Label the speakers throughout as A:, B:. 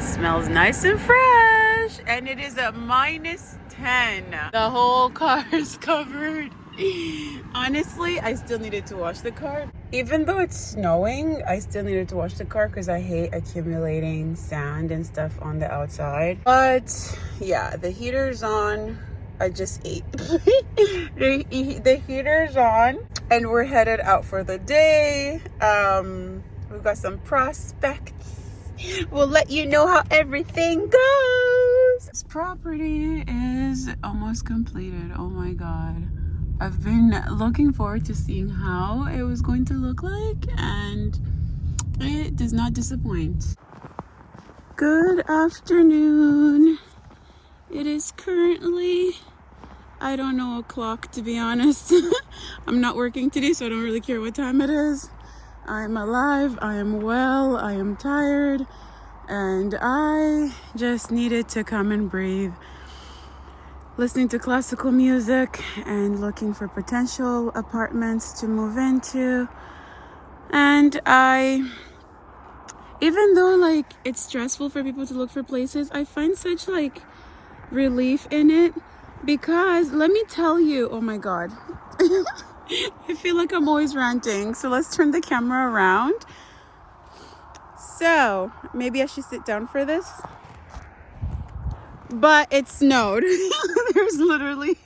A: Smells nice and fresh, and it is a -10. The whole car is covered. Honestly, I still needed to wash the car. Even though it's snowing, I still needed to wash the car because I hate accumulating sand and stuff on the outside. But yeah, the heater's on. I just ate. The heater's on, and we're headed out for the day. We've got some prospects. We'll let you know how everything goes. This property is almost completed. Oh my god. I've been looking forward to seeing how it was going to look like, and it does not disappoint. Good afternoon. It is currently, I don't know, o'clock to be honest. I'm not working today, so I don't really care what time it is. I'm alive, I am well, I am tired, and I just needed to come and breathe. Listening to classical music and looking for potential apartments to move into. And even though like it's stressful for people to look for places, I find such like relief in it, because let me tell you, oh my god. I feel like I'm always ranting, so let's turn the camera around. So maybe I should sit down for this, but it snowed. There's literally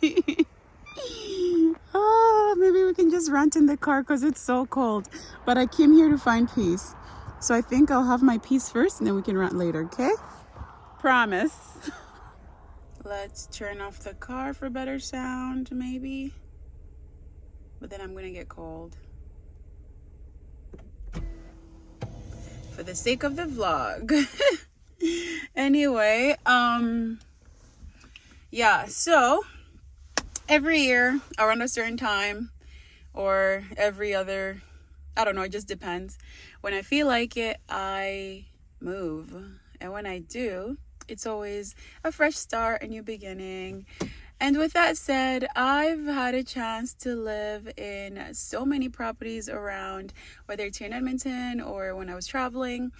A: oh, maybe we can just rant in the car because it's so cold, but I came here to find peace, so I think I'll have my peace first and then we can rant later, okay? Promise. Let's turn off the car for better sound, maybe. But then I'm gonna get cold. For the sake of the vlog. Anyway, yeah, so every year around a certain time, or every other, I don't know, it just depends. When I feel like it, I move. And when I do, it's always a fresh start, a new beginning. And with that said, I've had a chance to live in so many properties around, whether it's here in Edmonton or when I was traveling.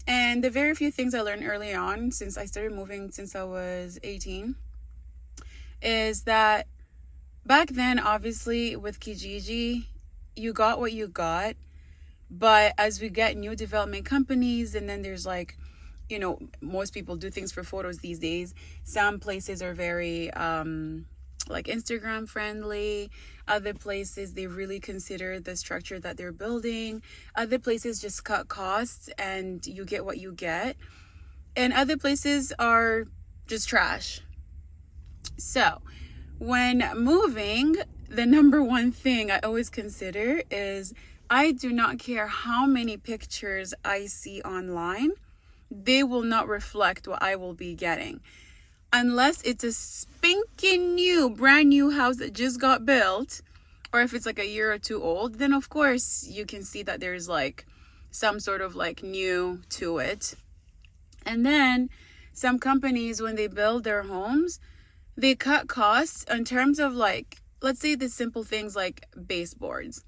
A: And the very few things I learned early on, since I started moving since I was 18, is that back then, obviously, with Kijiji, you got what you got. But as we get new development companies, and then there's like, you know, most people do things for photos these days. Some places are very like Instagram friendly. Other places, they really consider the structure that they're building. Other places just cut costs and you get what you get. And other places are just trash. So when moving, the number one thing I always consider is I do not care how many pictures I see online. They will not reflect what I will be getting. Unless it's a spinking new, brand new house that just got built, or if it's like a year or two old, then of course you can see that there's like some sort of like new to it. And then some companies, when they build their homes, they cut costs in terms of like, let's say the simple things like baseboards.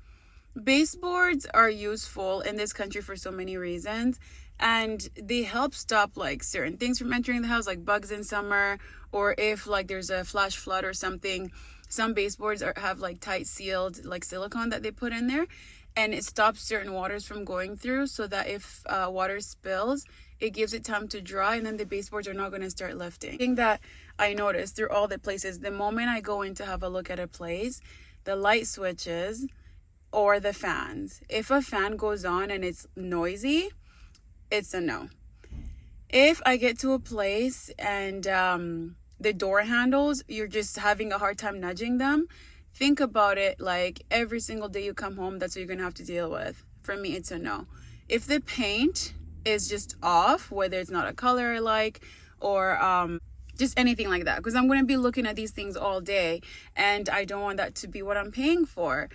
A: Baseboards are useful in this country for so many reasons, and they help stop like certain things from entering the house, like bugs in summer, or if like there's a flash flood or something. Some baseboards have like tight sealed like silicone that they put in there, and it stops certain waters from going through, so that if water spills, it gives it time to dry, and then the baseboards are not going to start lifting. The thing that I noticed through all the places, the moment I go in to have a look at a place, the light switches or the fans. If a fan goes on and it's noisy, it's a no. If I get to a place and the door handles, you're just having a hard time nudging them, think about it, like every single day you come home, that's what you're gonna have to deal with. For me, it's a no. If the paint is just off, whether it's not a color I like, or just anything like that, because I'm gonna be looking at these things all day, and I don't want that to be what I'm paying for.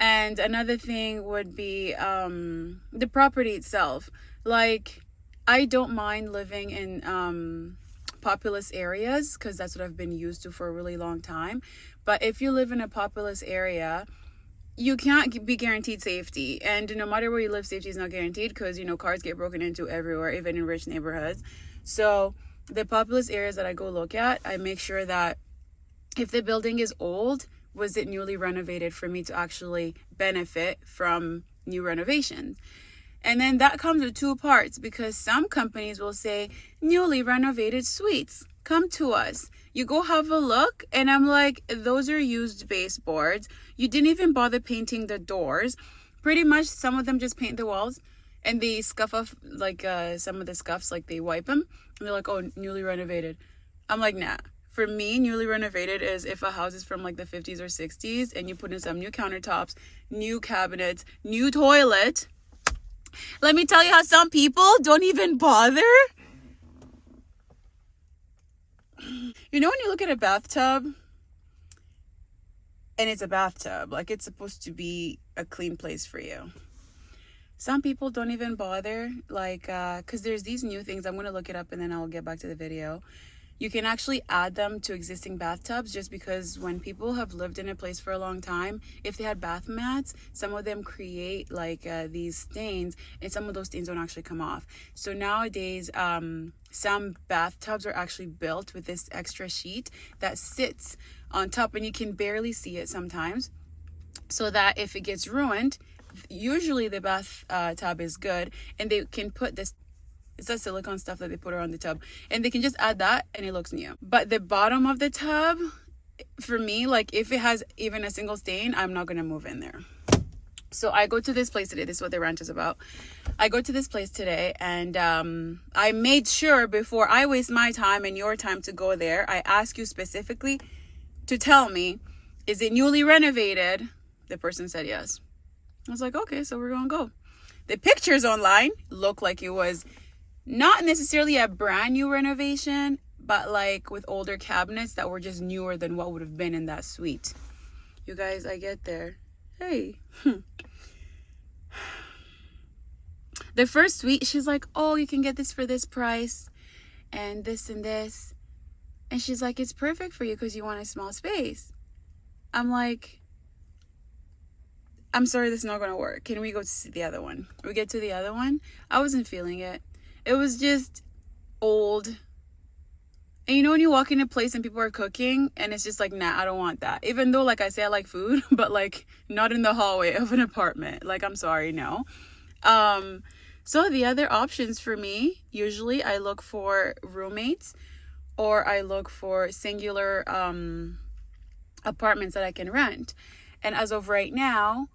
A: And another thing would be the property itself. Like, I don't mind living in populous areas because that's what I've been used to for a really long time. But if you live in a populous area, you can't be guaranteed safety. And no matter where you live, safety is not guaranteed because, cars get broken into everywhere, even in rich neighborhoods. So the populous areas that I go look at, I make sure that if the building is old, was it newly renovated for me to actually benefit from new renovations? And then that comes with two parts, because some companies will say newly renovated suites, come to us. You go have a look, and I'm like, those are used baseboards. You didn't even bother painting the doors. Pretty much some of them just paint the walls and they scuff off like some of the scuffs, like they wipe them and they're like, oh, newly renovated. I'm like, nah. For me, newly renovated is if a house is from like the 50s or 60s and you put in some new countertops, new cabinets, new toilet. Let me tell you how some people don't even bother. When you look at a bathtub and it's a bathtub, like it's supposed to be a clean place for you. Some people don't even bother, like, because there's these new things. I'm going to look it up and then I'll get back to the video. You can actually add them to existing bathtubs, just because when people have lived in a place for a long time, if they had bath mats, some of them create like these stains, and some of those stains don't actually come off. So nowadays, some bathtubs are actually built with this extra sheet that sits on top and you can barely see it sometimes, so that if it gets ruined, usually the bath tub is good, and they can put this, it's that silicone stuff that they put around the tub, and they can just add that and it looks new. But the bottom of the tub, for me, like if it has even a single stain, I'm not gonna move in there. So I go to this place today. This is what the rant is about. I go to this place today, and I made sure before I waste my time and your time to go there, I ask you specifically to tell me, is it newly renovated? The person said yes. I was like, okay, so we're gonna go. The pictures online look like it was not necessarily a brand new renovation, but like with older cabinets that were just newer than what would have been in that suite. You guys, I get there. Hey. The first suite, she's like, oh, you can get this for this price and this and this. And she's like, it's perfect for you because you want a small space. I'm like, I'm sorry, this is not going to work. Can we go to the other one? We get to the other one. I wasn't feeling it. It was just old. And when you walk in a place and people are cooking and it's just like, nah, I don't want that. Even though, like I say, I like food, but like not in the hallway of an apartment. Like, I'm sorry, no. So the other options for me, usually I look for roommates, or I look for singular apartments that I can rent. And as of right now,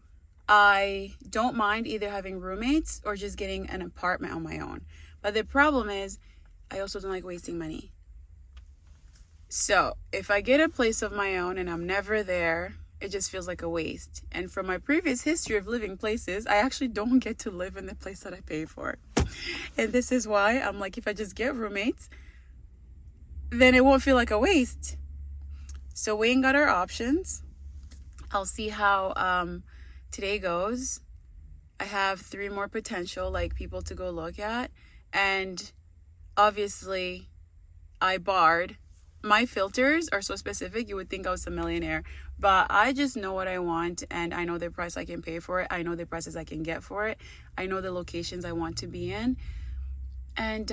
A: I don't mind either having roommates or just getting an apartment on my own. But the problem is, I also don't like wasting money. So if I get a place of my own and I'm never there, it just feels like a waste. And from my previous history of living places, I actually don't get to live in the place that I pay for. And this is why I'm like, if I just get roommates, then it won't feel like a waste. So we ain't got our options. I'll see how today goes. I have 3 more potential like people to go look at, and obviously I barred. My filters are so specific, you would think I was a millionaire, but I just know what I want, and I know the price I can pay for it. I know the prices I can get for it. I know the locations I want to be in, and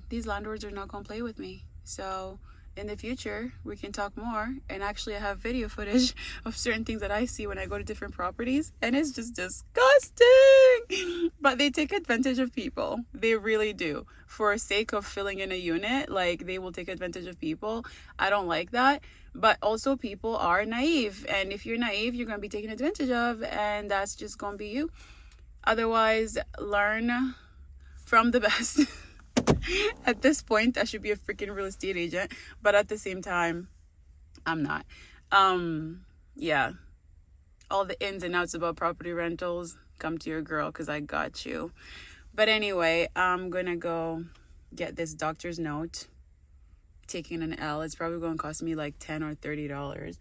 A: these landlords are not gonna play with me. So in the future, we can talk more. And actually, I have video footage of certain things that I see when I go to different properties, and it's just disgusting. But they take advantage of people. They really do. For sake of filling in a unit, like they will take advantage of people. I don't like that. But also, people are naive. And if you're naive, you're going to be taken advantage of, and that's just going to be you. Otherwise, learn from the best. At this point, I should be a freaking real estate agent, but at the same time, I'm not. Yeah, all the ins and outs about property rentals, come to your girl, because I got you. But anyway, I'm gonna go get this doctor's note. Taking an L. It's probably going to cost me like $10 or $30.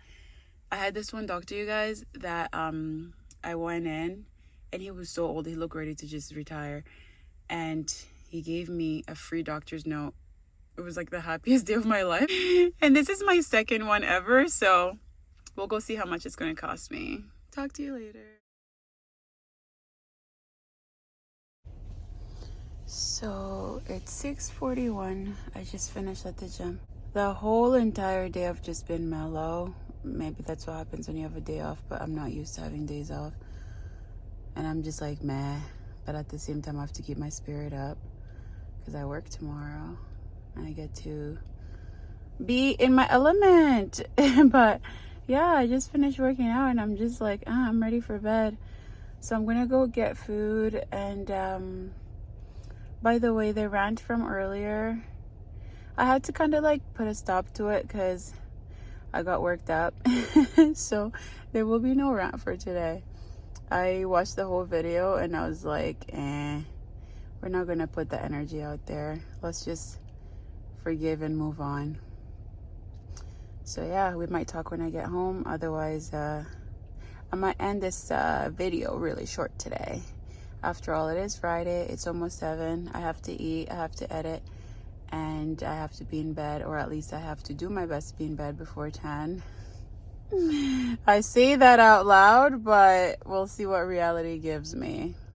A: I had this one doctor, you guys, that I went in, and he was so old, he looked ready to just retire, and he gave me a free doctor's note. It was like the happiest day of my life. And this is my second one ever. So we'll go see how much it's going to cost me. Talk to you later. So it's 6:41. I just finished at the gym. The whole entire day I've just been mellow. Maybe that's what happens when you have a day off, but I'm not used to having days off. And I'm just like, meh. But at the same time, I have to keep my spirit up because I work tomorrow and I get to be in my element. But yeah, I just finished working out and I'm just like, I'm ready for bed. So I'm gonna go get food. And by the way, the rant from earlier, I had to kind of like put a stop to it because I got worked up. So there will be no rant for today. I watched the whole video and I was like, we're not gonna put the energy out there. Let's just forgive and move on. So yeah, we might talk when I get home. Otherwise, I might end this video really short today. After all, it is Friday. It's almost 7. I have to eat. I have to edit. And I have to be in bed. Or at least I have to do my best to be in bed before 10. I say that out loud, but we'll see what reality gives me.